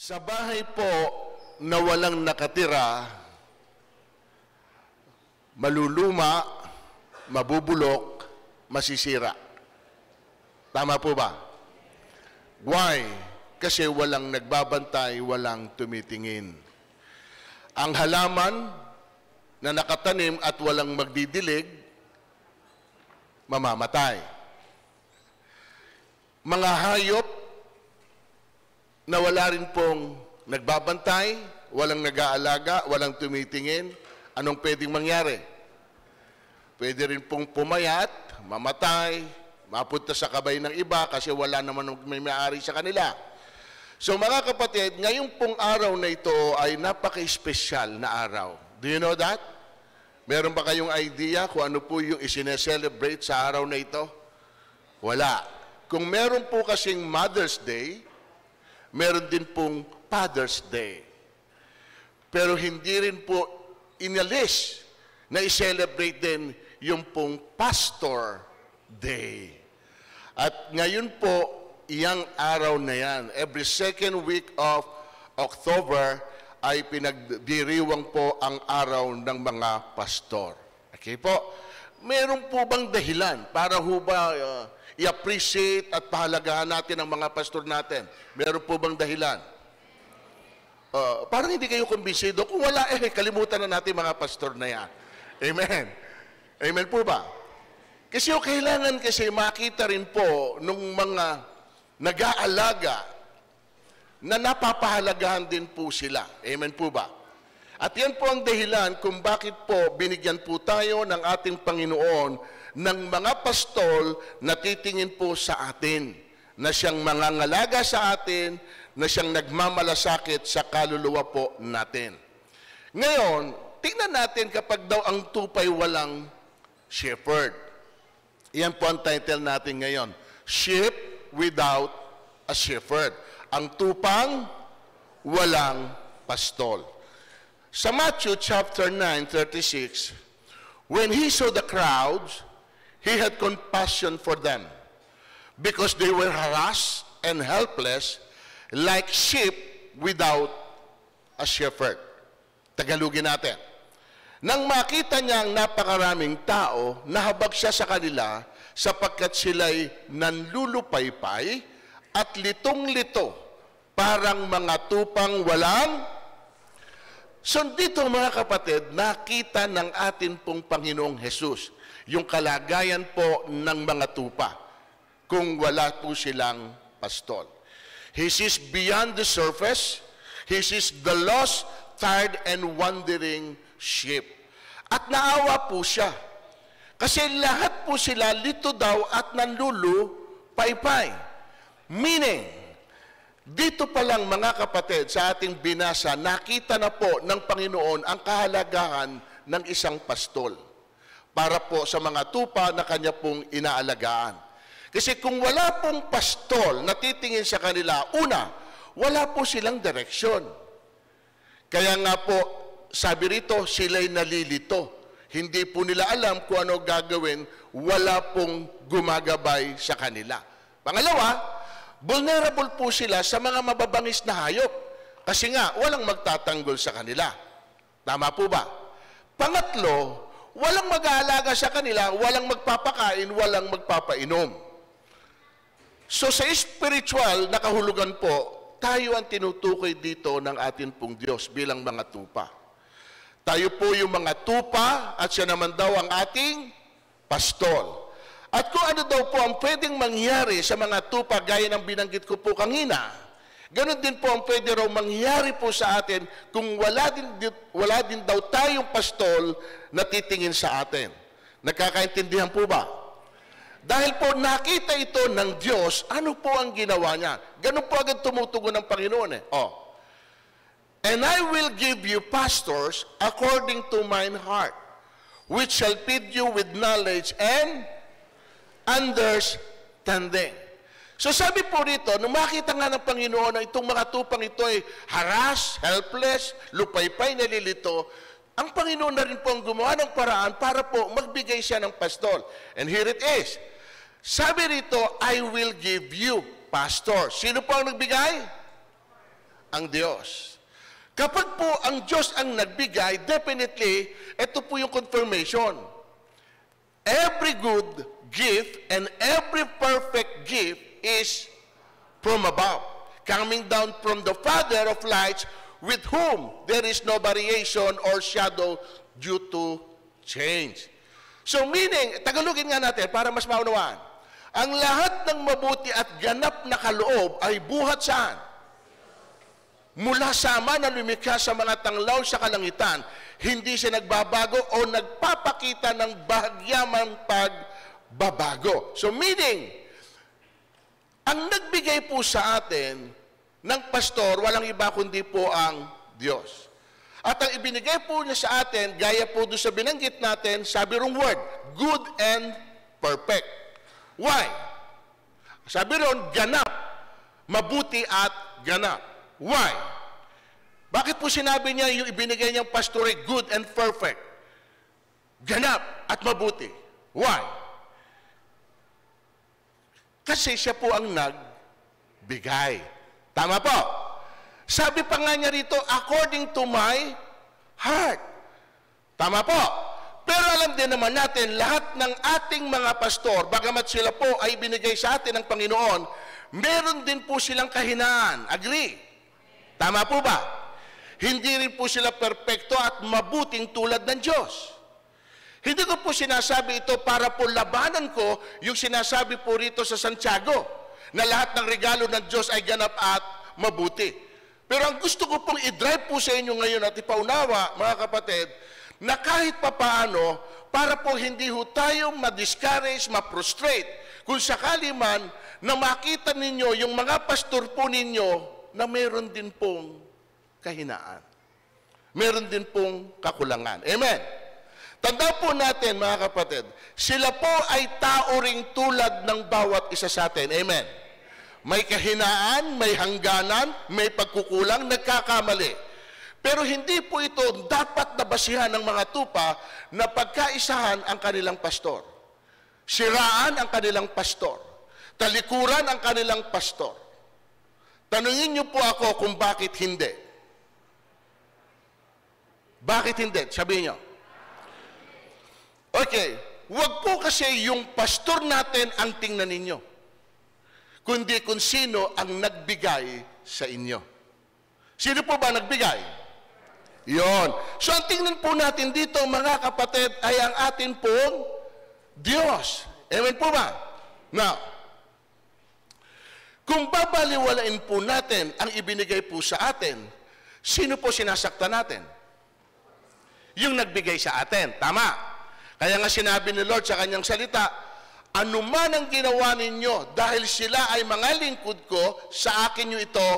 Sa bahay po na walang nakatira, maluluma, mabubulok, masisira. Tama po ba? Why? Kasi walang nagbabantay, walang tumitingin. Ang halaman na nakatanim at walang magdidilig, mamamatay. Mga hayop na wala rin pong nagbabantay, walang nag-aalaga, walang tumitingin, anong pwedeng mangyari? Pwede rin pong pumayat, mamatay, mapunta sa kabay ng iba kasi wala naman may-ari sa kanila. So mga kapatid, ngayong pong araw na ito ay napaka-espesyal na araw. Do you know that? Meron ba kayong idea kung ano po yung isineselebrate sa araw na ito? Wala. Kung meron po kasing Mother's Day, meron din pong Father's Day. Pero hindi rin po inalis na i-celebrate din yung pong Pastor Day. At ngayon po, iyang araw na yan, every second week of October, ay pinagdiriwang po ang araw ng mga pastor. Okay po? Meron po bang dahilan para ho ba i-appreciate at pahalagahan natin ang mga pastor natin? Meron po bang dahilan? Parang hindi kayo kumbinsido. Kung wala, kalimutan na natin mga pastor na yan. Amen. Amen po ba? Kasi kailangan kasi makita rin po nung mga nag-aalaga na napapahalagahan din po sila. Amen po ba? At yan po ang dahilan kung bakit po binigyan po tayo ng ating Panginoon ng mga pastol na titingin po sa atin, na siyang mangangalaga sa atin, na siyang nagmamalasakit sa kaluluwa po natin. Ngayon, tingnan natin kapag daw ang tupay walang shepherd. Yan po ang title natin ngayon. Sheep without a shepherd. Ang tupang walang pastol. Sa Matthew chapter 9:36, when he saw the crowds, he had compassion for them, because they were harassed and helpless, like sheep without a shepherd. Tagalogin natin. Nang makita niya ang napakaraming tao, nahabag siya sa kanila sapagkat sila'y nanlulupaypay at litong-lito, parang mga tupang walang. So dito mga kapatid, nakita ng atin pong Panginoong Jesus yung kalagayan po ng mga tupa kung wala po silang pastol. He sees beyond the surface. He sees the lost, tired, and wandering sheep. At naawa po siya. Kasi lahat po sila lito daw at nanlulupaypay. Meaning, dito pa lang mga kapatid, sa ating binasa, nakita na po ng Panginoon ang kahalagahan ng isang pastol para po sa mga tupa na kanya pong inaalagaan. Kasi kung wala pong pastol na titingin sa kanila, una, wala po silang direksyon. Kaya nga po, sabi rito, sila'y nalilito. Hindi po nila alam kung ano gagawin, wala pong gumagabay sa kanila. Pangalawa, vulnerable po sila sa mga mababangis na hayop. Kasi nga, walang magtatanggol sa kanila. Tama po ba? Pangatlo, walang mag-aalaga sa kanila, walang magpapakain, walang magpapainom. So sa spiritual na kahulugan po, tayo ang tinutukoy dito ng atin pong Diyos bilang mga tupa. Tayo po yung mga tupa at siya naman daw ang ating pastol. At kung ano daw po ang pwedeng mangyari sa mga tupa gaya ng binanggit ko po kanina, ganun din po ang pwede raw mangyari po sa atin kung wala din daw tayong pastol na titingin sa atin. Nagkakaintindihan po ba? Dahil po nakita ito ng Diyos, ano po ang ginawa niya? Ganun po agad tumutugon ng Panginoon eh. And I will give you pastors according to mine heart, which shall feed you with knowledge and understanding. So sabi po rito, nung makita nga ng Panginoon na itong mga tupang ito ay harass, helpless, lupaypay, nalilito, ang Panginoon na rin po ang gumawa ng paraan para po magbigay siya ng pastol. And here it is. Sabi rito, I will give you pastor. Sino po ang nagbigay? ang Diyos. Kapag po ang Diyos ang nagbigay, definitely, ito po yung confirmation. Every good gift and every perfect gift is from above, coming down from the Father of lights, with whom there is no variation or shadow due to change. So meaning, Tagalogin nga natin para mas maunawaan. Ang lahat ng mabuti at ganap na kaloob ay buhat saan? Mula sa Ama na lumikha sa mga tanglaw sa kalangitan, hindi siya nagbabago o nagpapakita ng bahagyamang pagbabago. So meaning, ang nagbigay po sa atin ng pastor, walang iba kundi po ang Diyos. At ang ibinigay po niya sa atin, gaya po doon sa binanggit natin, sabi rong word, good and perfect. Why? Sabi ron, ganap, mabuti at ganap. Why? Bakit po sinabi niya yung ibinigay niyang pastor ay good and perfect? Ganap at mabuti. Why? Kasi siya po ang nagbigay. Tama po. Sabi pa nga niya rito, according to my heart. Tama po. Pero alam din naman natin, lahat ng ating mga pastor, bagamat sila po ay binigay sa atin ng Panginoon, meron din po silang kahinaan. Agree? Tama po ba? Hindi rin po sila perpekto at mabuting tulad ng Diyos. Hindi ko po sinasabi ito para po labanan ko yung sinasabi po rito sa Santiago, na lahat ng regalo ng Diyos ay ganap at mabuti. Pero ang gusto ko pong i-drive po sa inyo ngayon at ipaunawa, mga kapatid, na kahit papaano, para po hindi ho tayo ma-discourage, ma-frustrate, kung sakali man na makita ninyo yung mga pastor po ninyo na meron din pong kahinaan. Meron din pong kakulangan. Amen? Tandaan po natin, mga kapatid, sila po ay tao ring tulad ng bawat isa sa atin. Amen? May kahinaan, may hangganan, may pagkukulang, nagkakamali. Pero hindi po ito dapat nabasihan ng mga tupa na pagkaisahan ang kanilang pastor. Siraan ang kanilang pastor. Talikuran ang kanilang pastor. Tanungin niyo po ako kung bakit hindi. Bakit hindi? Sabihin niyo. Okay, wag po kasi yung pastor natin ang tingnan ninyo, kundi kung sino ang nagbigay sa inyo. Sino po ba nagbigay? Yon. So, ang tingnan po natin dito, mga kapatid, ay ang atin pong Diyos. Amen po ba? Now, kung babaliwalain po natin ang ibinigay po sa atin, sino po sinasaktan natin? Yung nagbigay sa atin. Tama. Kaya nga sinabi ni Lord sa kanyang salita, anuman ang ginawa ninyo, dahil sila ay mga lingkod ko, sa akin nyo ito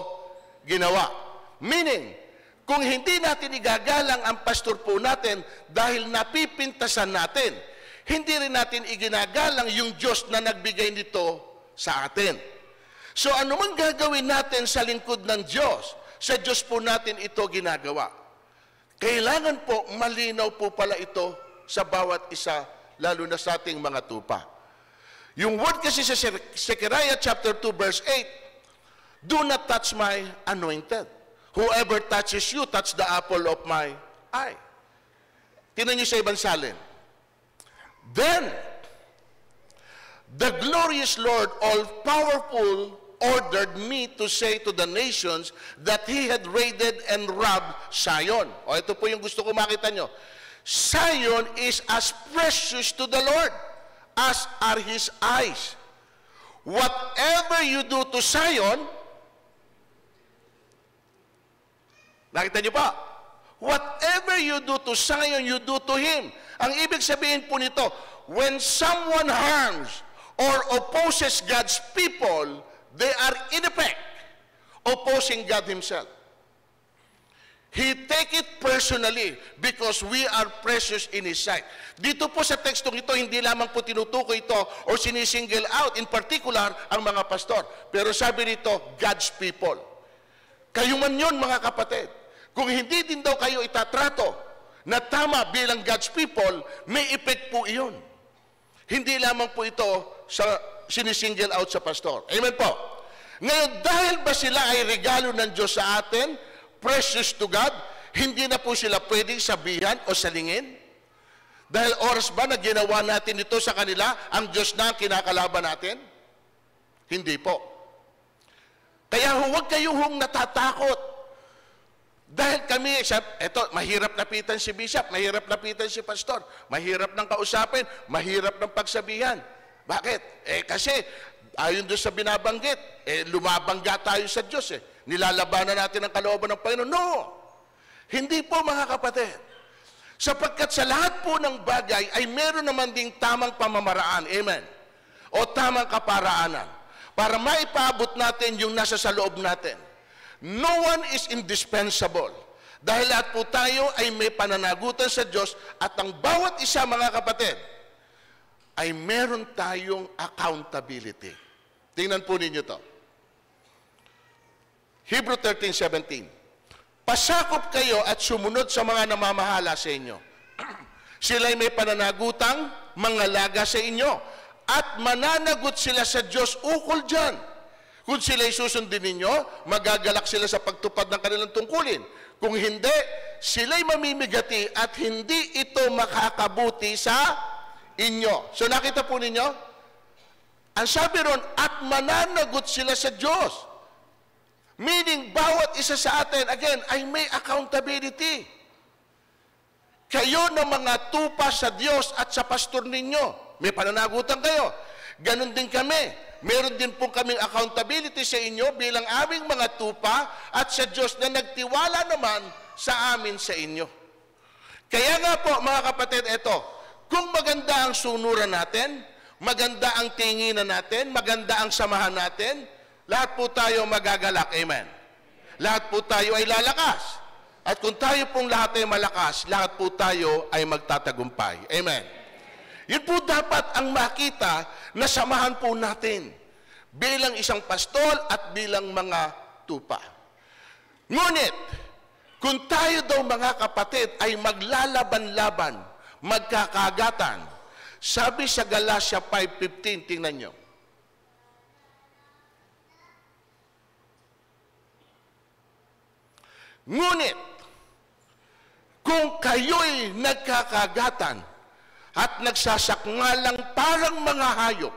ginawa. Meaning, kung hindi natin igagalang ang pastor po natin dahil napipintasan natin, hindi rin natin iginagalang yung Diyos na nagbigay nito sa atin. So anumang gagawin natin sa lingkod ng Diyos, sa Diyos po natin ito ginagawa. Kailangan po malinaw po pala ito sa bawat isa, lalo na sa ating mga tupa. Yung word kasi sa Zechariah chapter 2 verse 8, do not touch my anointed. Whoever touches you, touch the apple of my eye. Tingnan niyo sa ibang salin. Then, the glorious Lord, all-powerful, ordered me to say to the nations that He had raided and robbed Zion. O, ito po yung gusto ko makita nyo. Zion is as precious to the Lord as are His eyes. Whatever you do to Zion, nakita niyo pa? Whatever you do to Zion, you do to Him. Ang ibig sabihin po nito, when someone harms or opposes God's people, they are in effect opposing God Himself. He take it personally because we are precious in His sight. Dito po sa tekstong ito, hindi lamang po tinutukoy ito o sinisingle out, in particular, ang mga pastor. Pero sabi rito, God's people. Kayo man yun, mga kapatid. Kung hindi din daw kayo itatrato na tama bilang God's people, may effect po iyon. Hindi lamang po ito sa sinisingle out sa pastor. Amen po. Ngayon, dahil ba sila ay regalo ng Diyos sa atin, precious to God, hindi na po sila pwedeng sabihan o salingin? Dahil oras ba na ginawa natin ito sa kanila, ang Diyos na ang kinakalaban natin? Hindi po. Kaya huwag kayong natatakot. Dahil kami, eto, mahirap lapitan si Bishop, mahirap lapitan si Pastor, mahirap ng kausapin, mahirap ng pagsabihan. Bakit? Kasi, ayon doon sa binabanggit, lumabangga tayo sa Diyos. Nilalabanan natin ang kalooban ng Panginoon. No! Hindi po, mga kapatid. Sapagkat sa lahat po ng bagay ay meron naman ding tamang pamamaraan. Amen. O tamang kaparaanan. Para maipaabot natin yung nasa sa loob natin. No one is indispensable. Dahil lahat po tayo ay may pananagutan sa Diyos at ang bawat isa, mga kapatid, ay meron tayong accountability. Tingnan po ninyo to. Hebrew 13:17. Pasakop kayo at sumunod sa mga namamahala sa inyo. Sila'y may pananagutang mangalaga sa inyo at mananagot sila sa Diyos ukol dyan. Kung sila'y susundin ninyo, magagalak sila sa pagtupad ng kanilang tungkulin. Kung hindi, sila'y mamimigati at hindi ito makakabuti sa inyo. So nakita po ninyo? Ang sabi ron, at mananagot sila sa Diyos. Meaning, bawat isa sa atin, again, ay may accountability. Kayo na mga tupa sa Diyos at sa pastor ninyo, may pananagutan kayo. Ganon din kami. Meron din po kaming accountability sa inyo bilang aming mga tupa at sa Diyos na nagtiwala naman sa amin sa inyo. Kaya nga po, mga kapatid, ito, kung maganda ang sunuran natin, maganda ang tinginan natin, maganda ang samahan natin, lahat po tayo magagalak. Amen. Lahat po tayo ay lalakas. At kung tayo pong lahat ay malakas, lahat po tayo ay magtatagumpay. Amen. Yun po dapat ang makita na samahan po natin bilang isang pastol at bilang mga tupa. Ngunit, kung tayo daw mga kapatid ay maglalaban-laban, magkakagatan, sabi sa Galatia 5:15, tingnan nyo. Ngunit, kung kayo'y nagkakagatan at nagsasakngalang parang mga hayop,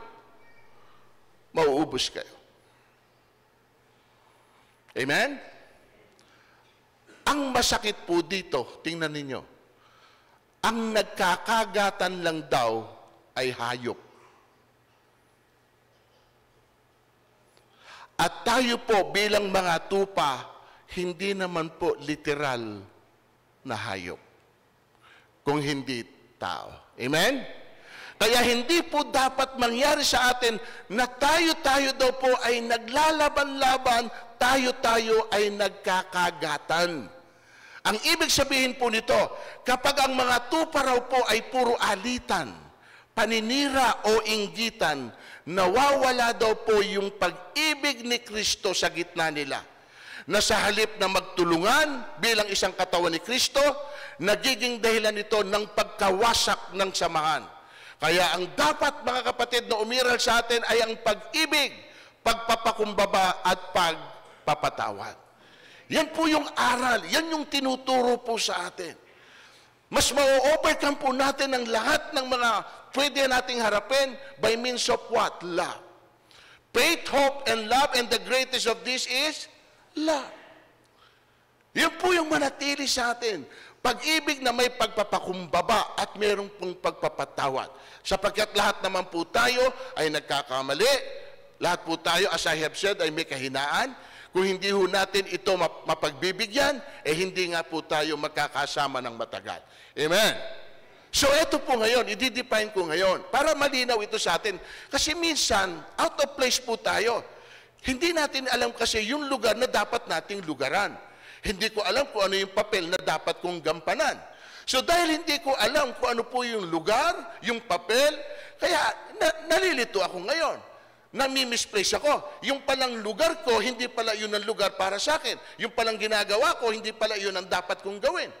mauubos kayo. Amen? Ang masakit po dito, tingnan ninyo, ang nagkakagatan lang daw ay hayop. At tayo po bilang mga tupa, hindi naman po literal na hayop, kung hindi tao. Amen? Kaya hindi po dapat mangyari sa atin na tayo daw po ay naglalaban-laban, tayo ay nagkakagatan. Ang ibig sabihin po nito, kapag ang mga tupa raw po ay puro alitan, paninira o inggitan, nawawala daw po yung pag-ibig ni Kristo sa gitna nila. Na sa halip na magtulungan bilang isang katawan ni Kristo, nagiging dahilan ito ng pagkawasak ng samahan. Kaya ang dapat, mga kapatid, na umiral sa atin ay ang pag-ibig, pagpapakumbaba at pagpapatawad. Yan po yung aral, yan yung tinuturo po sa atin. Mas ma-overcome po natin ang lahat ng mga pwede nating harapin by means of what? Love. Faith, hope, and love, and the greatest of this is love. Yan po yung manatili sa atin. Pag-ibig na may pagpapakumbaba at mayroong pong pagpapatawad. Sapagkat lahat naman po tayo ay nagkakamali. Lahat po tayo, as I have said, ay may kahinaan. Kung hindi ho natin ito mapagbibigyan, hindi nga po tayo magkakasama ng matagal. Amen. So, ito po ngayon, i-define ko ngayon, para malinaw ito sa atin. Kasi minsan, out of place po tayo. Hindi natin alam kasi yung lugar na dapat nating lugaran. Hindi ko alam kung ano yung papel na dapat kong gampanan. So dahil hindi ko alam kung ano po yung lugar, yung papel, kaya nalilito ako ngayon. Nami-misplace ako. Yung palang lugar ko, hindi pala yun ang lugar para sa akin. Yung palang ginagawa ko, hindi pala yun ang dapat kong gawin.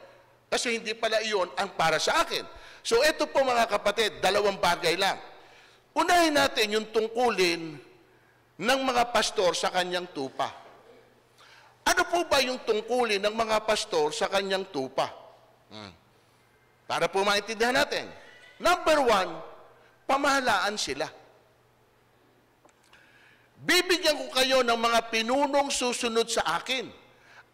Kasi hindi pala yun ang para sa akin. So ito po mga kapatid, dalawang bagay lang. Unahin natin yung tungkulin ng mga pastor sa kanyang tupa. Ano po ba yung tungkulin ng mga pastor sa kanyang tupa? Para po maintindihan natin. Number 1, pamahalaan sila. Bibigyan ko kayo ng mga pinunong susunod sa akin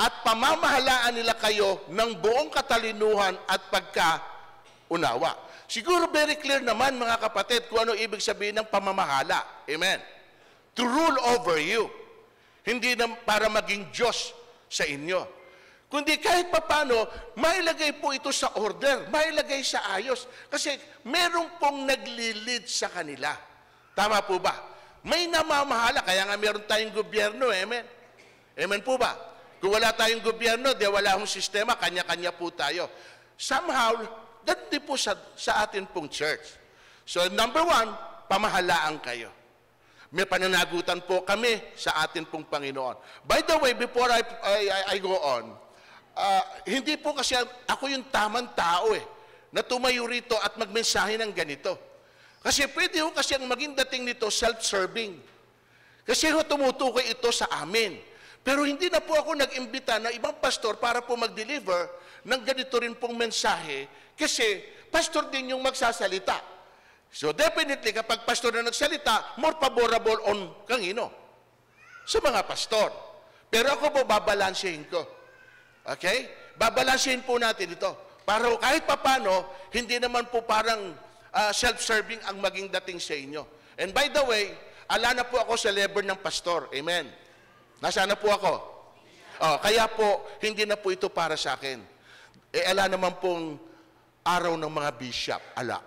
at pamamahalaan nila kayo ng buong katalinuhan at pagkaunawa. Siguro very clear naman mga kapatid kung ano ibig sabihin ng pamamahala. Amen. To rule over you. Hindi na para maging Diyos sa inyo. Kundi kahit papano, mailagay po ito sa order, mailagay sa ayos. Kasi meron pong naglilid sa kanila. Tama po ba? May namamahala, kaya nga meron tayong gobyerno. Amen. Amen po ba? Kung wala tayong gobyerno, di wala akong sistema, kanya-kanya po tayo. Somehow, ganun din po sa atin pong church. So, number 1, pamahalaan kayo. May pananagutan po kami sa atin pong Panginoon. By the way, before I go on, hindi po kasi ako yung tamang tao na tumayo rito at magmensahe ng ganito. Kasi pwede ho kasi ang maging dating nito self-serving. Kasi ho tumutukoy ito sa amin. Pero hindi na po ako nag-imbita na ibang pastor para po mag-deliver ng ganito rin pong mensahe kasi pastor din yung magsasalita. So definitely, kapag pastor na nagsalita, more favorable on kangino sa mga pastor. Pero ako po, babalansehin ko. Okay? Babalansehin po natin ito. Para kahit papano, hindi naman po parang self-serving ang maging dating sa inyo. And by the way, ala na po ako sa level ng pastor. Amen. Nasaan na po ako? Kaya po, hindi na po ito para sa akin. Ala naman pong araw ng mga bishop. Ala.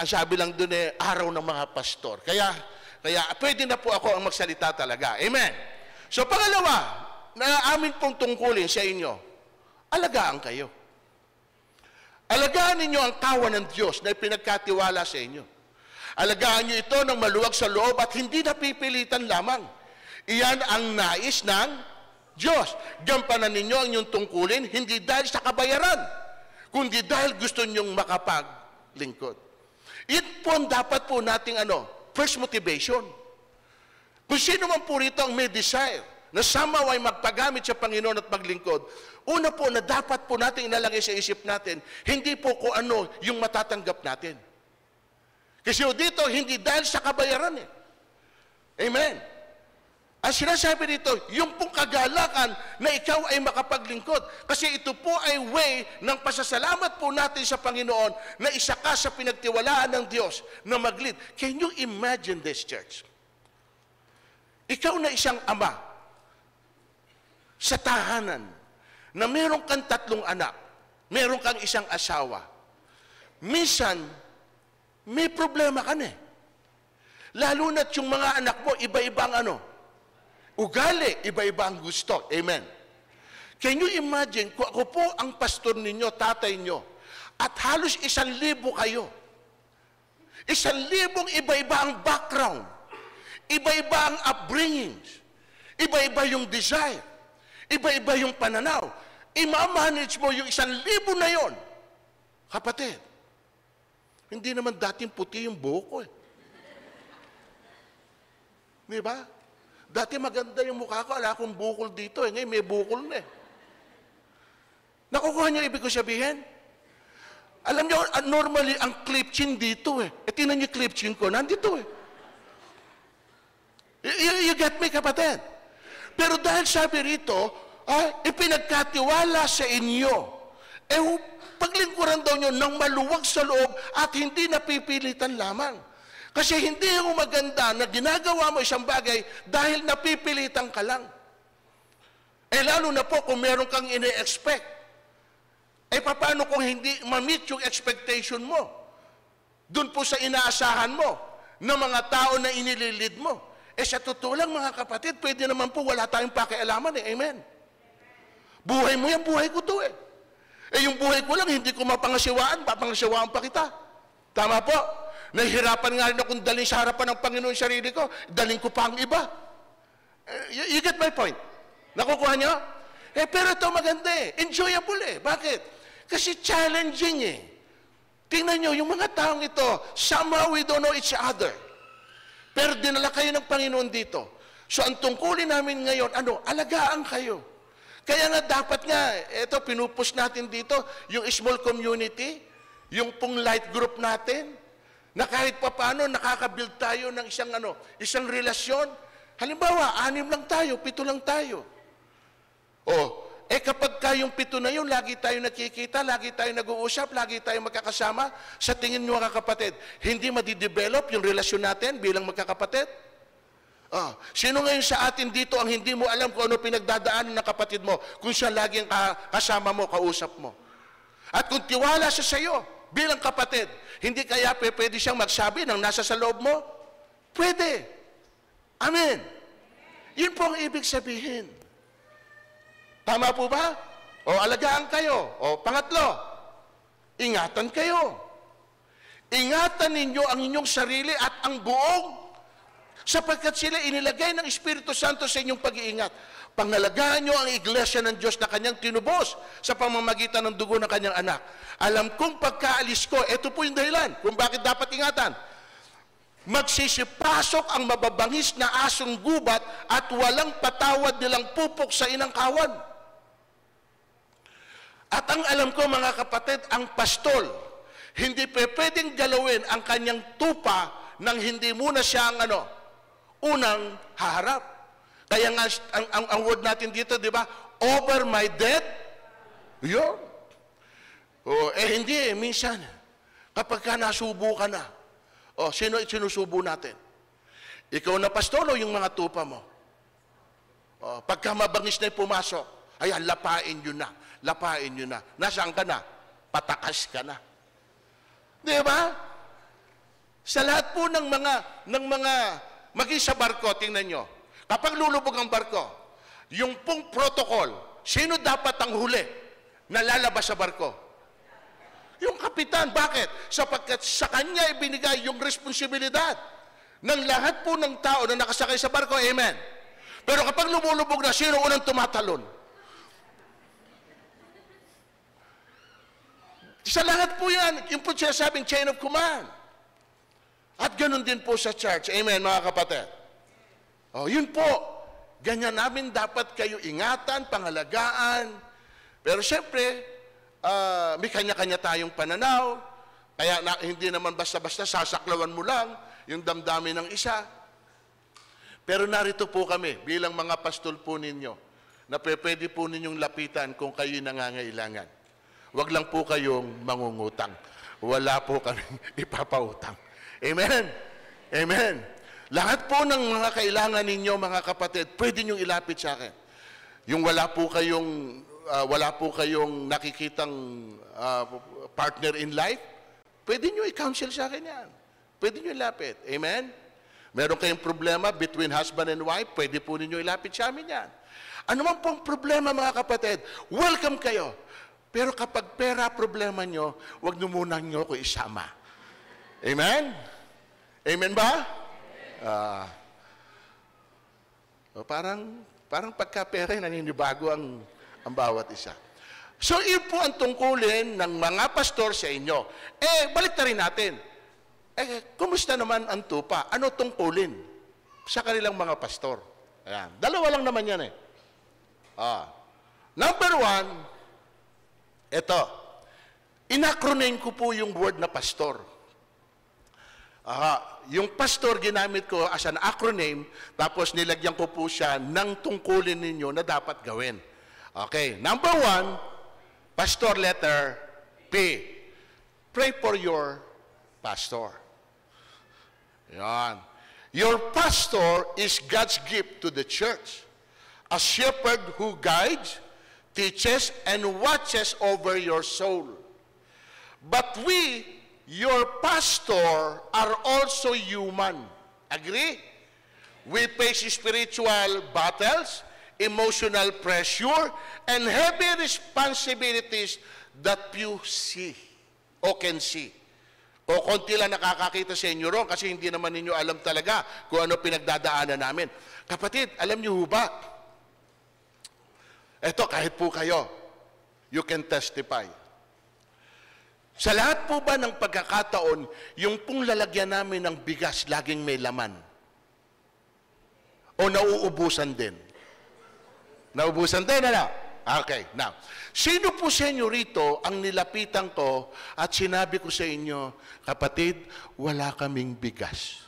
Ang sabi lang dun araw ng mga pastor. Kaya pwede na po ako ang magsalita talaga. Amen. So pangalawa, na amin pong tungkulin sa inyo, alagaan kayo. Alagaan ninyo ang kawan ng Diyos na pinagkatiwala sa inyo. Alagaan nyo ito ng maluwag sa loob at hindi napipilitan lamang. Iyan ang nais ng Diyos. Gampanan ninyo ang inyong tungkulin, hindi dahil sa kabayaran, kundi dahil gusto nyong makapaglingkod. Yan po ang dapat po nating first motivation. Kung sino man po rito ang may desire na somehow ay magpagamit sa Panginoon at maglingkod, una po na dapat po nating inalagay sa isip natin, hindi po kung ano yung matatanggap natin. Kasi dito, hindi dahil sa kabayaran Amen. Ang sinasabi dito, yung pong kagalakan na ikaw ay makapaglingkod. Kasi ito po ay way ng pasasalamat po natin sa Panginoon na isa ka sa pinagtiwalaan ng Diyos na mag-lead. Can you imagine this, church? Ikaw na isang ama sa tahanan na meron kang 3 anak, meron kang isang asawa. Minsan, may problema ka Lalo na't yung mga anak mo, iba-ibang ugali, iba-iba ang gusto. Amen. Can you imagine, kung ako po ang pastor ninyo, tatay nyo, at halos 1,000 kayo. 1,000 iba-iba ang background. Iba-iba ang upbringings. Iba-iba yung desire. Iba-iba yung pananaw. I-manage mo yung 1,000 na yon. Kapatid, hindi naman dating puti yung buhok ko Di ba? Dati maganda yung mukha ko, ala akong bukol dito ngayon may bukol na Nakukuha niyo ibig ko sabihin? Alam niyo, normally ang clip chin dito tinan niyo clip chin ko, nandito You get me, kapatid? Pero dahil sabi rito, ipinagkatiwala sa inyo, paglingkuran daw nyo ng maluwag sa loob at hindi napipilitan lamang. Kasi hindi yung maganda na ginagawa mo isang bagay dahil napipilitan ka lang. Lalo na po kung meron kang ine-expect. Paano kung hindi ma-meet yung expectation mo? Doon po sa inaasahan mo ng mga tao na inililid mo. Sa totoo lang mga kapatid, pwede naman po wala tayong pakialaman Amen. Buhay mo yan, buhay ko to yung buhay ko lang, hindi ko mapangasiwaan, papangasiwaan pa kita. Tama po? Nahihirapan nga rin akong dalhin sa harapan ng Panginoon sarili ko, dalhin ko pa ang iba. You get my point? Nakukuha niyo? Pero ito maganda enjoyable Bakit? Kasi challenging Tingnan nyo, yung mga taong ito, somehow we don't know each other. Pero dinala kayo ng Panginoon dito. So ang tungkulin namin ngayon, alagaan kayo. Kaya nga dapat nga, ito pinupush natin dito, yung small community, yung pong light group natin, na kahit pa paano nakaka-build tayo ng isang relasyon. Halimbawa, 6 lang tayo, 7 lang tayo. Kapag kayong 7 na yun, lagi tayo nakikita, lagi tayo nag-uusap, lagi tayo magkakasama, sa tingin nyo mga kapatid, hindi madidevelop yung relasyon natin bilang magkakapatid? Sino ngayon sa atin dito ang hindi mo alam kung ano pinagdadaanan ng kapatid mo, kung siya laging kasama mo, kausap mo? At kung tiwala siya sa iyo bilang kapatid, hindi kaya pwede siyang magsabi ng nasa sa loob mo? Pwede. Amen. Yun po ang ibig sabihin. Tama po ba? Alagaan kayo. Pangatlo, ingatan kayo. Ingatan ninyo ang inyong sarili at ang buong, sapagkat sila inilagay ng Espiritu Santo sa inyong pag-iingat. Pangalagaan nyo ang iglesia ng Diyos na kanyang tinubos sa pamamagitan ng dugo ng kanyang anak. Alam kong pagkaalis ko, ito po yung dahilan kung bakit dapat ingatan. Magsisipasok ang mababangis na asong gubat at walang patawad nilang pupok sa inangkawan. At ang alam ko mga kapatid, ang pastol, hindi pwedeng galawin ang kanyang tupa nang hindi muna siya ang unang haharap. Kaya nga, ang word natin dito, di ba? Over my dead. Yun. Hindi minsan. Kapag ka nasubo ka na, sino sinusubo natin? Ikaw na pastor o yung mga tupa mo? Pagka mabangis na pumasok, ayan, lapain nyo na. Lapain nyo na. Nasaan ka na? Patakas ka na. Di ba? Sa lahat po ng mga maging sa barko, tingnan nyo. Kapag lulubog ang barko, yung pong protocol, sino dapat ang huli na lalabas sa barko? Yung kapitan. Bakit? Sapagkat sa kanya ibinigay yung responsibilidad ng lahat po ng tao na nakasakay sa barko. Amen. Pero kapag lumulubog na, sino unang tumatalon? Sa lahat po yan, yung po sinasabing chain of command. At ganun din po sa church. Amen, mga kapatid. Yun po. Ganyan namin dapat kayo ingatan, pangalagaan. Pero siyempre, may kanya-kanya tayong pananaw. Kaya hindi naman basta-basta sasaklawan mo lang yung damdamin ng isa. Pero narito po kami, bilang mga pastol po ninyo, na pwede po ninyong lapitan kung kayo nangangailangan. Huwag lang po kayong mangungutang. Wala po kaming ipapautang. Amen? Amen. Lahat po ng mga kailangan ninyo, mga kapatid, pwede nyo ilapit sa akin. Yung wala po kayong nakikitang partner in life, pwede nyo i-counsel sa akin yan. Pwede nyo ilapit. Amen? Meron kayong problema between husband and wife, pwede po ninyo ilapit sa amin yan. Ano man pong problema, mga kapatid, welcome kayo. Pero kapag pera problema nyo, huwag nyo muna nyo ko isama. Amen? Amen ba? Parang pagka-pera, naninibago ang bawat isa. So, yun po ang tungkulin ng mga pastor sa inyo. Balik na rin natin. Kumusta naman ang tupa? Ano tungkulin sa kanilang mga pastor? Ayan. Dalawa lang naman yan Number 1, ito. Inacronym ko po yung word na pastor. Yung pastor ginamit ko as an acronym, tapos nilagyan ko po siya ng tungkulin ninyo na dapat gawin. Okay, number 1, pastor letter P. Pray for your pastor. Yan. Your pastor is God's gift to the church. A shepherd who guides, teaches, and watches over your soul. But we, your pastor, are also human. Agree? We face spiritual battles, emotional pressure, and heavy responsibilities that you see o can see. O konti lang nakakakita sa inyo ron kasi hindi naman ninyo alam talaga kung ano pinagdadaanan namin. Kapatid, alam niyo ba? Eto, kahit po kayo, you can testify. Sa lahat po ba ng pagkakataon, yung pong lalagyan namin ng bigas, laging may laman? O nauubusan din? Nauubusan din, ano? Okay, now, sino po sa inyo rito ang nilapitan ko at sinabi ko sa inyo, kapatid, wala kaming bigas?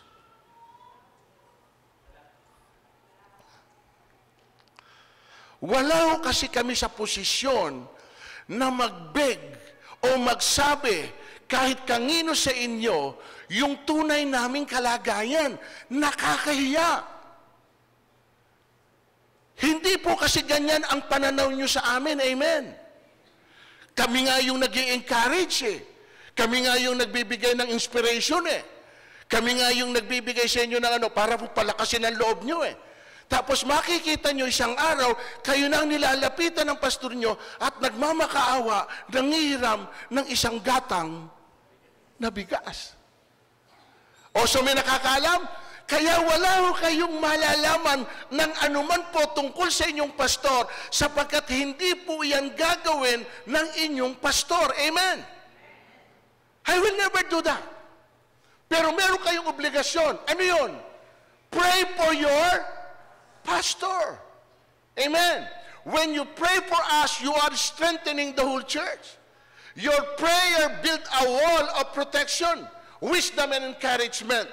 Wala ho kasi kami sa posisyon na magbeg o magsabi kahit kanino sa inyo yung tunay naming kalagayan. Nakakahiya. Hindi po kasi ganyan ang pananaw nyo sa amin. Amen. Kami nga yung nag-i-encourage eh. Kami nga yung nagbibigay ng inspiration eh. Kami nga yung nagbibigay sa inyo ng ano, para po palakasin ang loob nyo eh. Tapos makikita nyo isang araw, kayo na ang nilalapitan ng pastor nyo at nagmamakaawa, nangihiram ng isang gatang na bigas. O so may nakakaalam? Kaya wala ho kayong malalaman ng anuman po tungkol sa inyong pastor sapagkat hindi po yan gagawin ng inyong pastor. Amen? I will never do that. Pero meron kayong obligasyon. Ano yun? Pray for your pastor. Amen. When you pray for us, you are strengthening the whole church. Your prayer built a wall of protection, wisdom and encouragement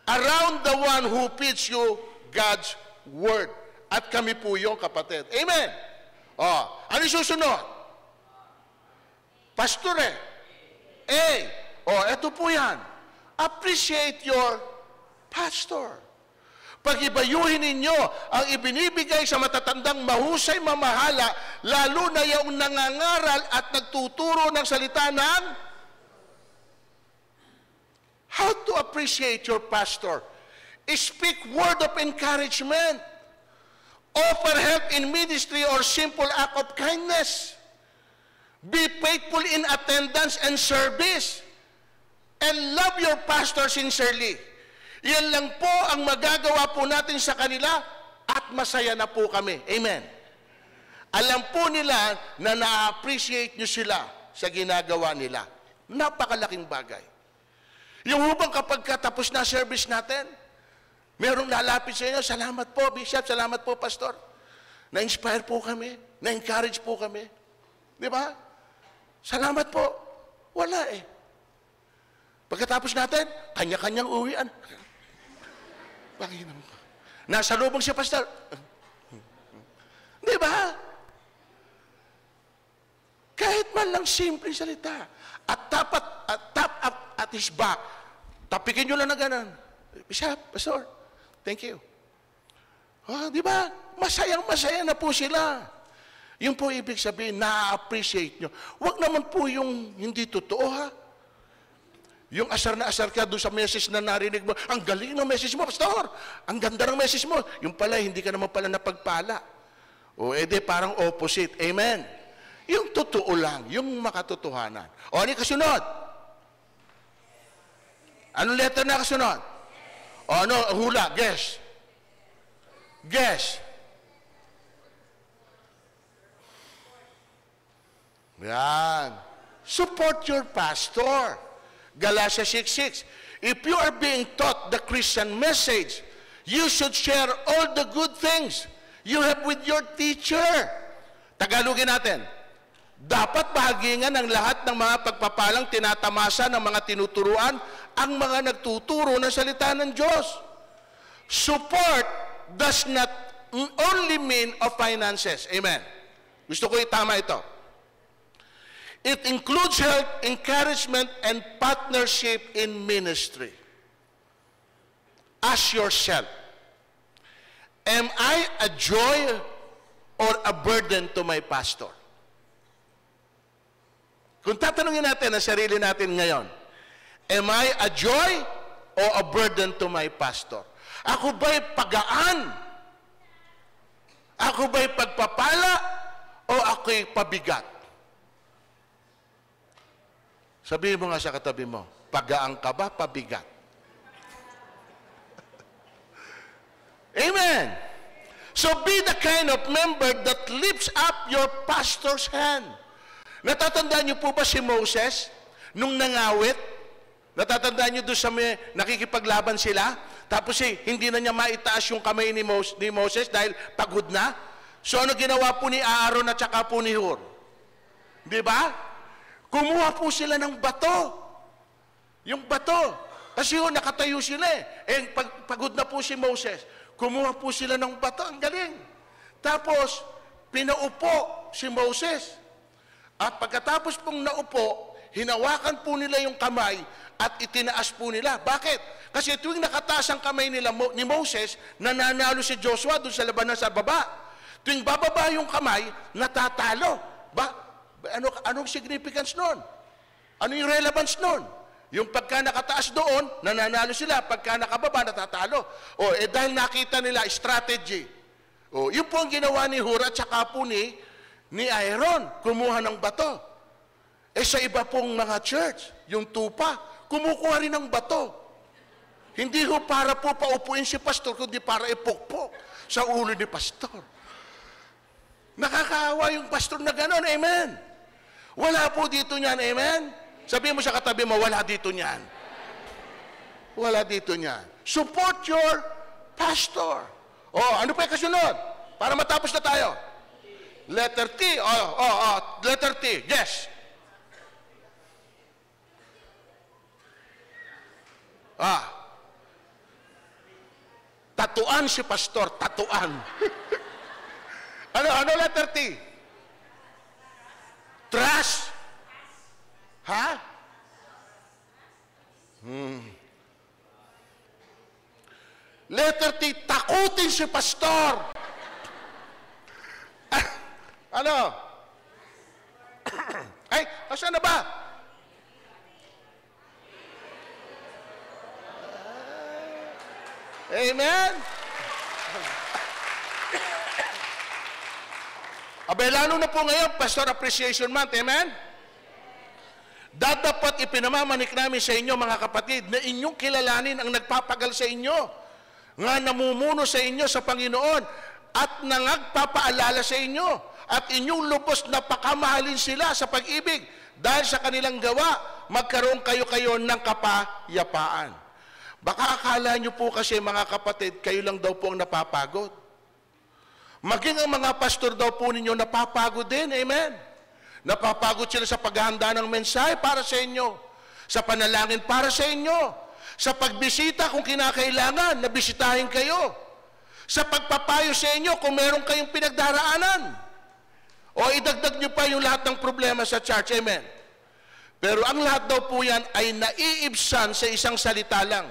around the one who feeds you God's word. At kami po yung kapatid. Amen. Ano susunod? Pastor eto po yan. Appreciate your pastor. Pag-ibayuhin ninyo ang ibinibigay sa matatandang mahusay mamahala, lalo na yung nangangaral at nagtuturo ng salita ng how to appreciate your pastor. Speak word of encouragement. Offer help in ministry or simple act of kindness. Be faithful in attendance and service. And love your pastor sincerely. Yan lang po ang magagawa po natin sa kanila at masaya na po kami. Amen. Alam po nila na na-appreciate nyo sila sa ginagawa nila. Napakalaking bagay. Yung hubang kapag katapos na service natin, merong lalapit sa inyo, salamat po, Bishop, salamat po, Pastor. Na-inspire po kami, na-encourage po kami. Di ba? Salamat po. Wala eh. Pagkatapos natin, kanya-kanyang uwian. Nasa lubong siya, Pastor. Di ba? Kahit man lang simple salita. At tap at his back. Tapikin nyo lang na ganun. Bishop, Pastor, thank you. Di ba? Masayang-masaya na po sila. Yung po ibig sabihin, na-appreciate nyo. Huwag naman po yung hindi totoo, ha? Yung asar na asar ka doon sa message na narinig mo, ang galing ng message mo, Pastor. Ang ganda ng message mo. Yung pala, hindi ka naman pala napagpala. O edi parang opposite. Amen. Yung totoo lang, yung makatotohanan. O ano kasunod? Anong letter na kasunod? O ano, hula, guess. Guess. Yan. Support your pastor. Galatians 6:6. If you are being taught the Christian message, you should share all the good things you have with your teacher. Tagalogin natin. Dapat bahagingan ng lahat ng mga pagpapalang tinatamasa ng mga tinuturuan ang mga nagtuturo ng salita ng Diyos. Support does not only mean of finances. Amen. Gusto ko itama ito. It includes help, encouragement, and partnership in ministry. Ask yourself, am I a joy or a burden to my pastor? Kung tatanungin natin ang sarili natin ngayon, am I a joy or a burden to my pastor? Ako ba'y pagaan? Ako ba'y pagpapala o ako'y pabigat? Sabihin mo nga sa katabi mo, pagaan ka ba, pabigat? Amen. So be the kind of member that lifts up your pastor's hand. Natatandaan niyo po ba si Moses? nung nangawit, natatandaan nyo doon sa may nakikipaglaban sila, tapos hindi na niya maitaas yung kamay ni Moses dahil pagod na. So ano ginawa po ni Aaron at saka po ni Hur? Di ba? Kumuha po sila ng bato. Yung bato. Kasi nakatayo sila pagod na po si Moses. Kumuha po sila ng bato. Ang galing. Tapos, pinaupo si Moses. At pagkatapos pong naupo, hinawakan po nila yung kamay at itinaas po nila. Bakit? Kasi tuwing nakataas ang kamay nila ni Moses, nananalo si Joshua doon sa labanan sa baba. Tuwing bababa yung kamay, natatalo. Anong significance nun? Ano yung relevance nun? Yung pagka nakataas doon, nananalo sila. Pagka nakababa, natatalo. Dahil nakita nila strategy. Yun po ang ginawa ni Hur at saka po ni Aaron. Kumuha ng bato. Sa iba pong mga church, yung tupa, kumukuha rin ng bato. Hindi ho para po paupuin si pastor, kundi para ipukpok sa ulo ni pastor. Nakakaawa yung pastor na gano'n, amen? Wala po dito niyan, amen? Sabihin mo sa katabi mo, wala dito niyan. Wala dito niyan. Support your pastor. Ano pa yung kasunod? Para matapos na tayo. Letter T. Letter T. Yes. Tatuan si pastor. Tatuan. Ano letter T? Trust. Ha? Letter T, takutin si pastor. Ano? Asan na ba? Amen? Lalo na po ngayon, Pastor Appreciation Month. Amen? Dapat ipinamamanik namin sa inyo, mga kapatid, na inyong kilalanin ang nagpapagal sa inyo, nga namumuno sa inyo sa Panginoon, at nangagpapaalala sa inyo, at inyong lubos na pakamahalin sila sa pag-ibig, dahil sa kanilang gawa, magkaroon kayo ng kapayapaan. Baka akala nyo po kasi, mga kapatid, kayo lang daw po ang napapagod. Maging ang mga pastor daw po ninyo napapagod din, amen? Napapagod sila sa paghahanda ng mensahe para sa inyo, sa panalangin para sa inyo, sa pagbisita kung kinakailangan, nabisitahin kayo, sa pagpapayo sa inyo kung meron kayong pinagdaraanan, o idagdag nyo pa yung lahat ng problema sa church, amen? Pero ang lahat daw po yan ay naiibsan sa isang salita lang,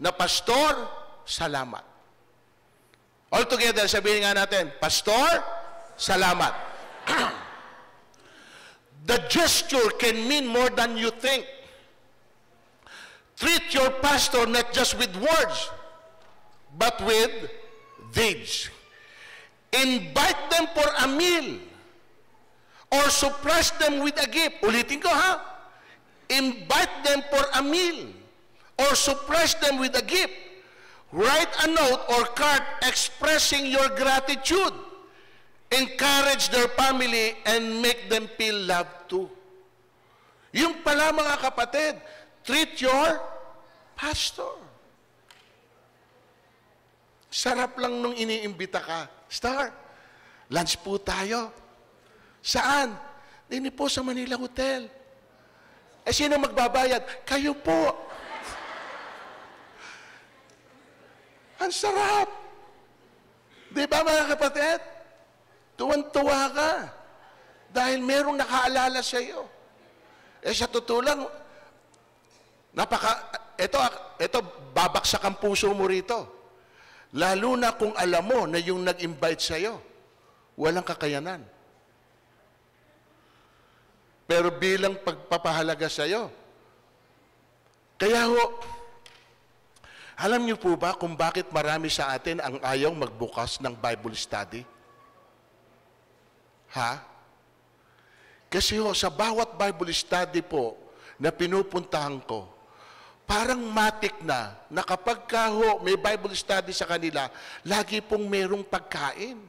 na pastor, salamat. All together, sabihin nga natin, pastor, salamat. The gesture can mean more than you think. Treat your pastor not just with words, but with deeds. Invite them for a meal or surprise them with a gift. Ulitin ko, ha? Invite them for a meal or surprise them with a gift. Write a note or card expressing your gratitude. Encourage their family and make them feel loved too. Yung pala, mga kapatid, treat your pastor. Sarap lang nung iniimbita ka. Star, lunch po tayo. Saan? Dini po sa Manila Hotel. Sino magbabayad? Kayo po. Ang sarap. Di ba, mga kapatid? Tuwan-tuwa ka. Dahil merong nakaalala sa iyo. Sa totoo lang, ito, babaksak ang puso mo rito. Lalo na kung alam mo na yung nag-invite sa iyo, walang kakayanan. Pero bilang pagpapahalaga sa iyo, kaya alam niyo po ba kung bakit marami sa atin ang ayaw magbukas ng Bible study? Ha? Kasi sa bawat Bible study po na pinupuntahan ko, parang matik na kapag may Bible study sa kanila, lagi pong merong pagkain.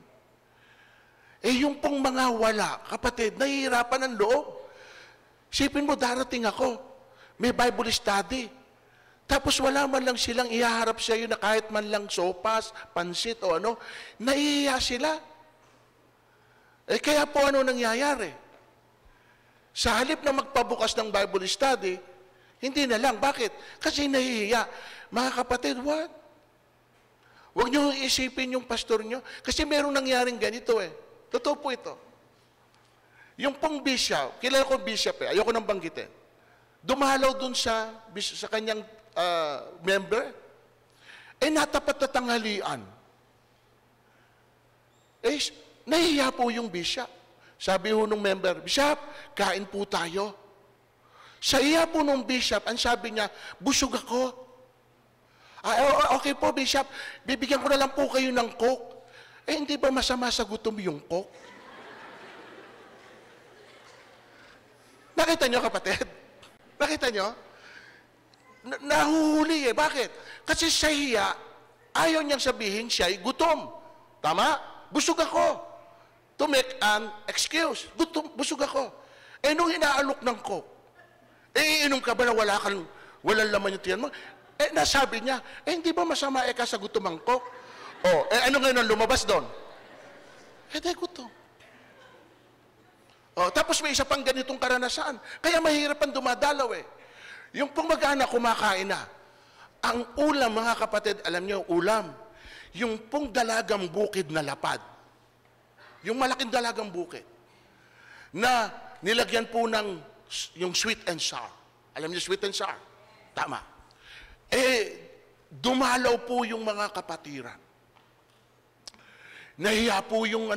Yung pong mga wala, kapatid, nahihirapan ang loob. Sipin mo, darating ako. May Bible study. Tapos wala man lang silang ihaharap sa iyo na kahit man lang sopas, pansit o ano, naihiya sila. Kaya po ano nangyayari? Sa halip na magpabukas ng Bible study, hindi na lang. Bakit? Kasi nahihiya. Mga kapatid, what? Huwag niyo isipin yung pastor niyo. Kasi merong nangyaring ganito eh. Totoo po ito. Yung pong bishop, kilala ko bishop eh, ayoko nang banggitin. Dumalaw dun sa kanyang member, natapat na tanghalian. Nahihiya po yung bishop. Sabi ho nung member, Bishop, kain po tayo. Sa iya po nung bishop, ang sabi niya, busog ako. Okay po, Bishop, bibigyan ko na lang po kayo ng coke. Hindi ba masama sa gutom yung coke? Nakita nyo, kapatid? Nakita nyo? Nahuhuli eh. Bakit? Kasi sa hiya, ayaw niyang sabihin siya'y gutom. Tama? Busog ako. To make an excuse. Gutom, busog ako. Nung inaalok ng coke, iinom ka ba na walang laman yung tiyan mo? Nasabi niya, hindi ba masama ka sa gutom ang coke? Ano ngayon ang lumabas doon? Dahil gutom. Tapos may isa pang ganitong karanasan. Kaya mahirap ang dumadalaw eh. Yung pong mag-anak kumakain na. Ang ulam, mga kapatid, alam niyo, ulam. Yung pong dalagang bukid na lapad. Yung malaking dalagang bukid. Na nilagyan po ng yung sweet and sour. Alam niyo, sweet and sour? Tama. Dumalaw po yung mga kapatiran. Nahiya po yung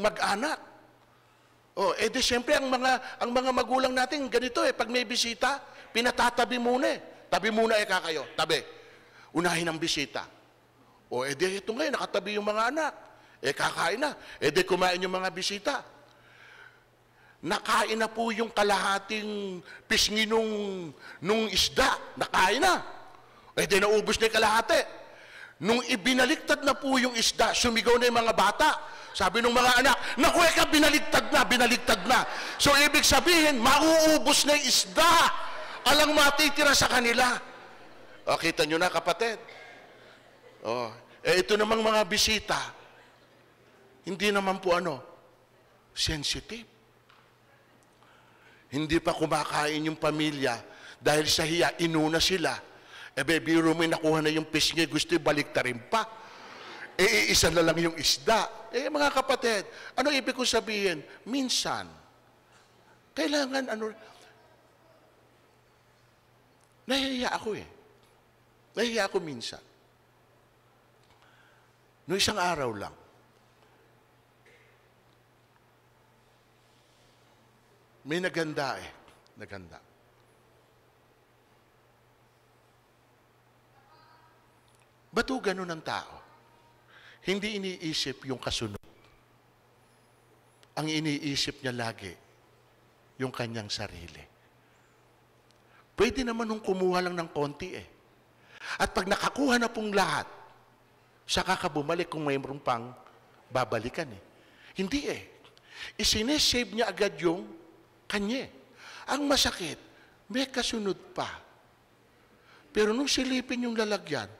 mag-anak. Di siyempre ang mga magulang natin ganito pag may bisita, pinatatabi muna Tabi muna kayo, tabi. Unahin ang bisita. Di ito ngayon, nakatabi yung mga anak. Kakain na. Di kumain yung mga bisita. Nakain na po yung kalahating pisngi nung isda. Nakain na. Di naubos na yung kalahati. Nung ibinaliktad na po yung isda, sumigaw na yung mga bata. Sabi ng mga anak, naku, binaliktad na. So, ibig sabihin, mauubos na yung isda. Alang matitira sa kanila. Kita nyo na, kapatid. Ito namang mga bisita, hindi naman po sensitive. Hindi pa kumakain yung pamilya dahil sa hiya, inuna sila. Biro mo nakuha na yung pisngi, gusto baliktarin pa. Isa na lang yung isda. Mga kapatid, ano ibig ko sabihin? Minsan, kailangan nahihiya ako Nahihiya ako minsan. Noong isang araw lang, may naganda Naganda. Ba't ganun ang tao? Hindi iniisip yung kasunod. Ang iniisip niya lagi, yung kanyang sarili. Pwede naman nung kumuha lang ng konti At pag nakakuha na pong lahat, saka ka bumalik kung mayroon pang babalikan Hindi isinesave niya agad yung kanya. Ang masakit, may kasunod pa. Pero nung silipin yung lalagyan,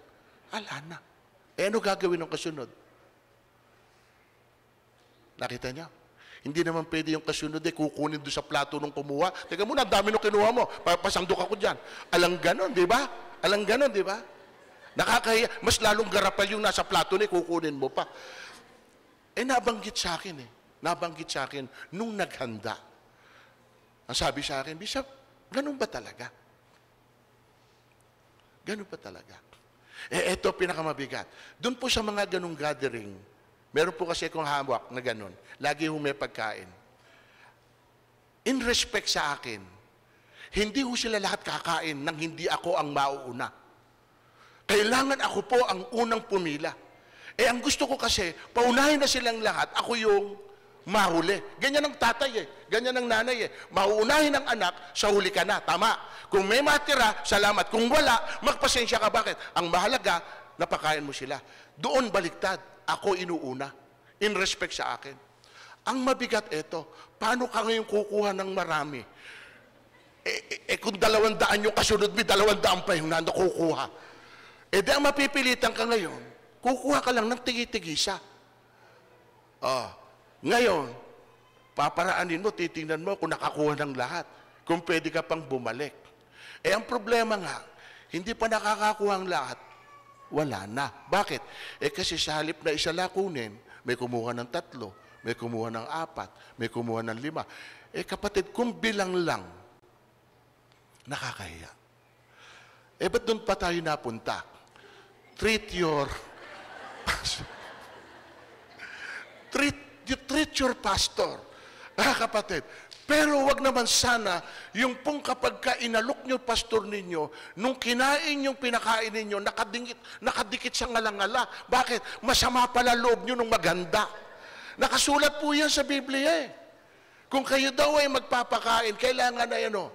ala na. Ano gagawin ng kasunod? Nakita niyo? Hindi naman pwede yung kasunod kukunin doon sa plato nung kumuha. Teka muna, ang dami nung kinuha mo. Pasangdok ako dyan. Alang ganon, di ba? Alang ganon, di ba? Nakakahiya. Mas lalong garapal yung nasa plato kukunin mo pa. Nabanggit sa akin Nabanggit sa akin nung naghanda. Ang sabi sa akin, Bishop, ganun ba talaga? Ganun ba talaga? Ito pinakamabigat. Doon po sa mga ganung gathering, meron po kasi akong hawak na ganun. Lagi may pagkain. In respect sa akin, hindi sila lahat kakain nang hindi ako ang mauuna. Kailangan ako po ang unang pumila. Ang gusto ko kasi, paunahin na silang lahat, ako yung mahuli. Ganyan ang tatay ganyan ang nanay Mauunahin ang anak, sa huli ka na. Tama. Kung may matira, salamat. Kung wala, magpasensya ka. Bakit? Ang mahalaga, napakain mo sila. Doon baliktad. Ako inuuna. In respect sa akin. Ang mabigat paano ka ngayon kukuha ng marami? Kung 200 yung kasunod, may 200 pa yung nakukuha. Di ang mapipilitan ka ngayon, kukuha ka lang ng tigi-tigisa. Ngayon, paparaanin mo, titingnan mo kung nakakuha ng lahat. Kung pwede ka pang bumalik. Ang problema nga, hindi pa nakakakuha ang lahat, wala na. Bakit? Kasi sa halip na isa lang kunin, may kumuha ng 3, may kumuha ng 4, may kumuha ng 5. Kapatid, kung bilang lang, nakakahiya. Ba't doon pa tayo napunta? Treat your treat your pastor. Kapatid, pero wag naman sana yung pong kapag inalok nyo pastor ninyo, nung kinain yung pinakain ninyo, nakadikit sa ngalangala. Bakit? Masama pala loob nyo nung maganda. Nakasulat po yan sa Biblia. Kung kayo daw ay magpapakain, kailangan na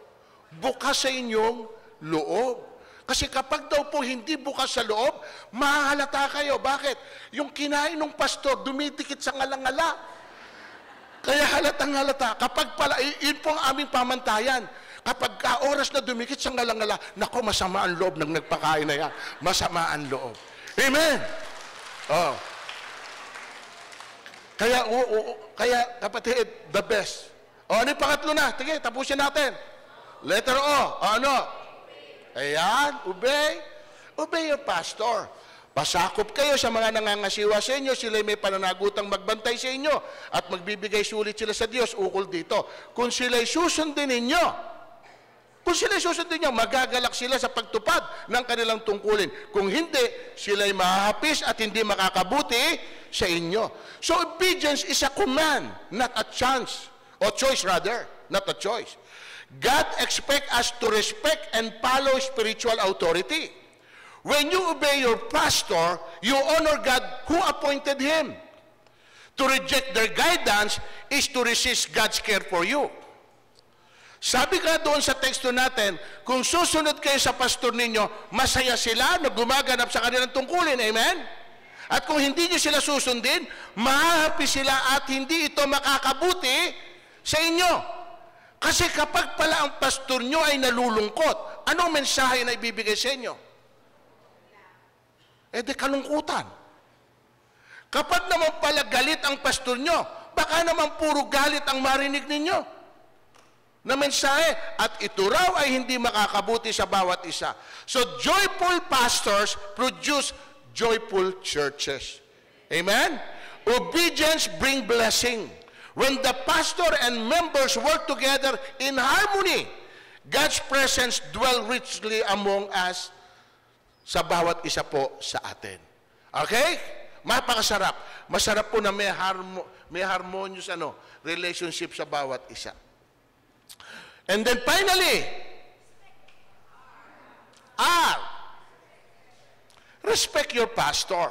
bukas sa inyong loob. Kasi kapag daw po hindi bukas sa loob, mahahalata kayo. Bakit? Yung kinain ng pastor, dumidikit sa ngalangala. Kaya halatang halata. Kapag pala, yun po ang aming pamantayan. Kapag oras na dumikit sa ngalangala, naku, masama ang loob ng nagpakain na yan. Masama ang loob. Amen? Kaya kapatid, the best. Ano yung pangatlo na? Sige, tapusin natin. Letter O. Ano? Ayan, obey. Obey your pastor. Pasakop kayo sa mga nangangasiwa sa inyo, sila may pananagutang magbantay sa inyo at magbibigay sulit sila sa Diyos ukol dito. Kung sila'y susundin ninyo, magagalak sila sa pagtupad ng kanilang tungkulin. Kung hindi, sila'y mahahapis at hindi makakabuti sa inyo. So obedience is a command, not a chance. Or choice rather, not a choice. God expects us to respect and follow spiritual authority. When you obey your pastor, you honor God who appointed him. To reject their guidance is to resist God's care for you. Sabi ka doon sa teksto natin, kung susunod kayo sa pastor ninyo, masaya sila na gumaganap sa kanilang tungkulin. Amen? At kung hindi nyo sila susundin, mahahapi sila at hindi ito makakabuti sa inyo. Kasi kapag pala ang pastor nyo ay nalulungkot, anong mensahe na ibibigay sa inyo? Kalungkutan. Kapag naman pala galit ang pastor nyo, baka naman puro galit ang marinig ninyo na mensahe. At ito raw ay hindi makakabuti sa bawat isa. So, joyful pastors produce joyful churches. Amen? Obedience brings blessing. When the pastor and members work together in harmony, God's presence dwells richly among us sa bawat isa po sa atin. Okay? Mapakasarap. Masarap po na may harmonious relationship sa bawat isa. And then finally, R. Respect your pastor.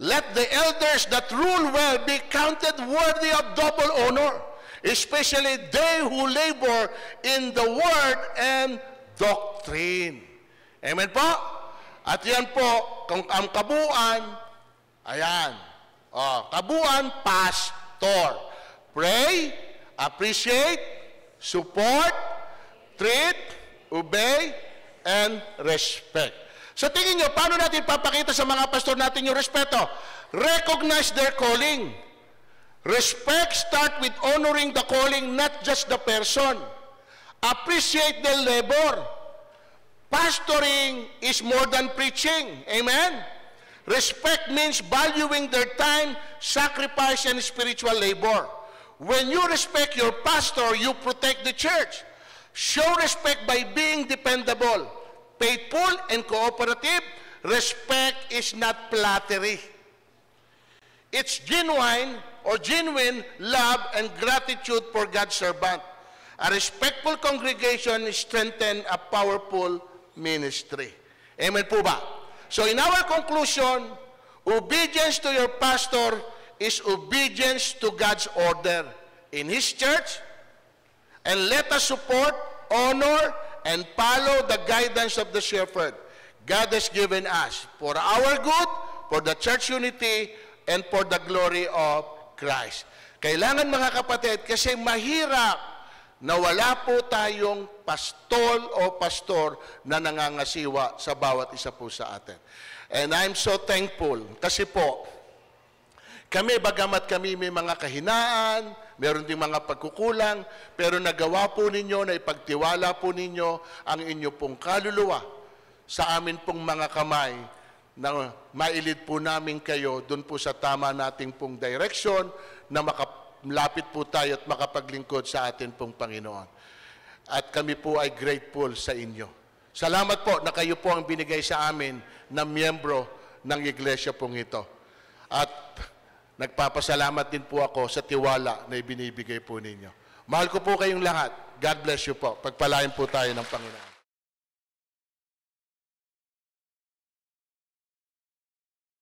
Let the elders that rule well be counted worthy of double honor, especially they who labor in the word and doctrine. Amen po? At yan po, kung ang kabuuan, ayan, kabuuan, pastor. Pray, appreciate, support, treat, obey, and respect. Sa tingin nyo, paano natin papakita sa mga pastor natin yung respeto? Recognize their calling. Respect start with honoring the calling, not just the person. Appreciate their labor. Pastoring is more than preaching. Amen? Respect means valuing their time, sacrifice, and spiritual labor. When you respect your pastor, you protect the church. Show respect by being dependable, faithful, and cooperative. Respect is not flattery. It's genuine love and gratitude for God's servant. A respectful congregation strengthens a powerful ministry. Amen po ba? So in our conclusion, obedience to your pastor is obedience to God's order in His church, and let us support, honor, and follow the guidance of the shepherd God has given us for our good, for the church unity, and for the glory of Christ. Kailangan mga kapatid, kasi mahirap na wala po tayong pastol o pastor na nangangasiwa sa bawat isa po sa atin. And I'm so thankful kasi po, kami, bagamat kami may mga kahinaan, meron ding mga pagkukulang, pero nagawa po ninyo na ipagtiwala po ninyo ang inyo pong kaluluwa sa amin pong mga kamay na mailid po namin kayo doon po sa tama nating pong direction na malapit po tayo at makapaglingkod sa atin pong Panginoon. At kami po ay grateful sa inyo. Salamat po na kayo po ang binigay sa amin na miyembro ng iglesia pong ito. At nagpapasalamat din po ako sa tiwala na ibinibigay po ninyo. Mahal ko po kayong lahat. God bless you po. Pagpalain po tayo ng Panginoon.